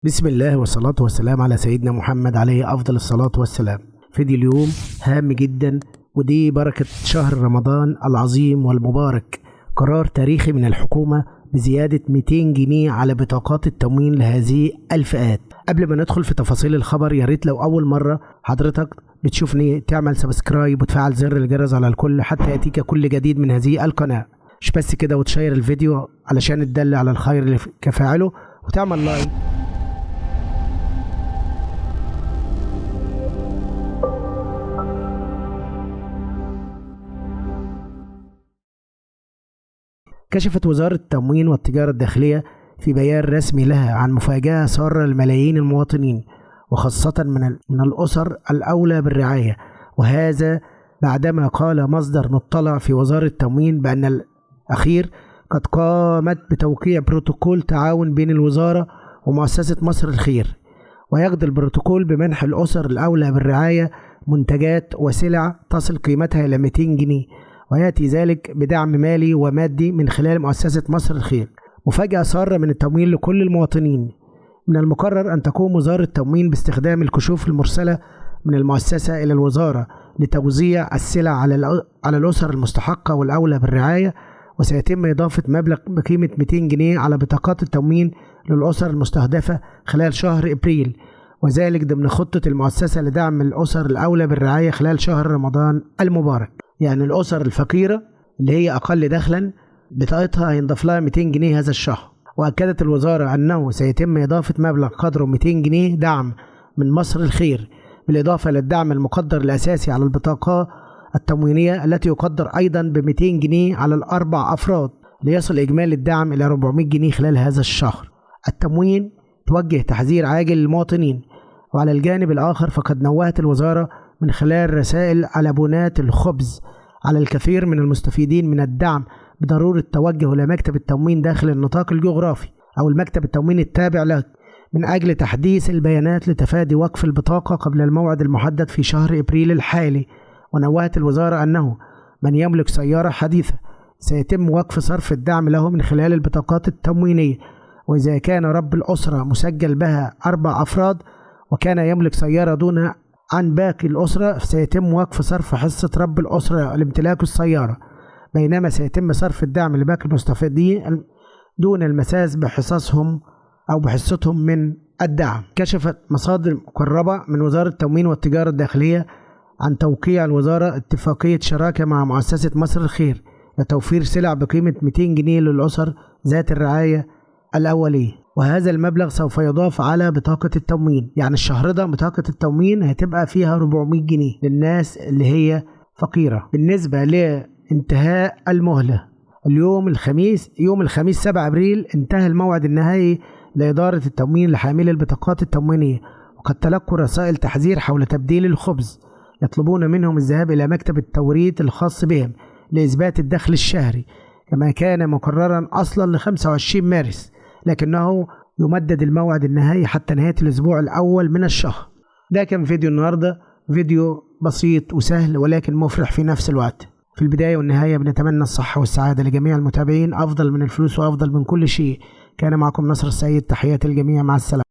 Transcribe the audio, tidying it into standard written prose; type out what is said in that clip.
بسم الله والصلاة والسلام على سيدنا محمد عليه أفضل الصلاة والسلام. فيديو اليوم هام جدا، ودي بركة شهر رمضان العظيم والمبارك. قرار تاريخي من الحكومة بزيادة 200 جنيه على بطاقات التموين لهذه الفئات. قبل ما ندخل في تفاصيل الخبر، يا ريت لو أول مرة حضرتك بتشوفني تعمل سبسكرايب وتفعل زر الجرس على الكل حتى يأتيك كل جديد من هذه القناة. مش بس كده، وتشير الفيديو علشان تدل على الخير اللي كفاعله، وتعمل لايك. كشفت وزارة التموين والتجارة الداخلية في بيان رسمي لها عن مفاجأة سارة لملايين المواطنين، وخاصة من الأسر الأولى بالرعاية، وهذا بعدما قال مصدر مطلع في وزارة التموين بأن الأخير قد قامت بتوقيع بروتوكول تعاون بين الوزارة ومؤسسة مصر الخير، ويقضي البروتوكول بمنح الأسر الأولى بالرعاية منتجات وسلع تصل قيمتها إلى 200 جنيه، ويأتي ذلك بدعم مالي ومادي من خلال مؤسسة مصر الخير. مفاجأة سارة من التموين لكل المواطنين. من المقرر أن تقوم وزارة التموين باستخدام الكشوف المرسلة من المؤسسة إلى الوزارة لتوزيع السلع على الأسر المستحقة والأولى بالرعاية، وسيتم إضافة مبلغ بقيمة 200 جنيه على بطاقات التموين للأسر المستهدفة خلال شهر إبريل، وذلك ضمن خطة المؤسسة لدعم الأسر الأولى بالرعاية خلال شهر رمضان المبارك. يعني الأسر الفقيرة اللي هي أقل دخلا بطاقتها هينضاف لها 200 جنيه هذا الشهر. وأكدت الوزارة أنه سيتم إضافة مبلغ قدره 200 جنيه دعم من مصر الخير، بالإضافة للدعم المقدر الأساسي على البطاقة التموينية التي يقدر أيضا ب 200 جنيه على الأربع أفراد، ليصل إجمالي الدعم إلى 400 جنيه خلال هذا الشهر. التموين توجه تحذير عاجل للمواطنين. وعلى الجانب الآخر فقد نوهت الوزارة من خلال رسائل على بونات الخبز على الكثير من المستفيدين من الدعم بضرورة التوجه إلى مكتب التموين داخل النطاق الجغرافي أو المكتب التموين التابع له من أجل تحديث البيانات لتفادي وقف البطاقة قبل الموعد المحدد في شهر إبريل الحالي. ونوهت الوزارة أنه من يملك سيارة حديثة سيتم وقف صرف الدعم له من خلال البطاقات التموينية، وإذا كان رب الأسرة مسجل بها 4 أفراد وكان يملك سيارة دون عن باقي الأسرة سيتم وقف صرف حصة رب الأسرة لامتلاك السيارة، بينما سيتم صرف الدعم لباقي المستفيدين دون المساس بحصصهم أو بحصتهم من الدعم. كشفت مصادر مقربة من وزارة التموين والتجارة الداخلية عن توقيع الوزارة اتفاقية شراكة مع مؤسسة مصر الخير لتوفير سلع بقيمة 200 جنيه للأسر ذات الرعاية الأولية، وهذا المبلغ سوف يضاف على بطاقة التموين. يعني الشهر ده بطاقة التموين هتبقى فيها 400 جنيه للناس اللي هي فقيرة. بالنسبة لانتهاء المهلة، يوم الخميس 7 أبريل انتهى الموعد النهائي لإدارة التموين لحاملي البطاقات التموينية، وقد تلقوا رسائل تحذير حول تبديل الخبز يطلبون منهم الذهاب إلى مكتب التوريد الخاص بهم لإثبات الدخل الشهري كما كان مقررا أصلا ل 25 مارس، لكنه يمدد الموعد النهائي حتى نهاية الأسبوع الأول من الشهر. ده كان فيديو النهاردة، فيديو بسيط وسهل ولكن مفرح في نفس الوقت. في البداية والنهاية بنتمنى الصحة والسعادة لجميع المتابعين، أفضل من الفلوس وأفضل من كل شيء. كان معكم نصر السيد، تحياتي الجميع، مع السلامة.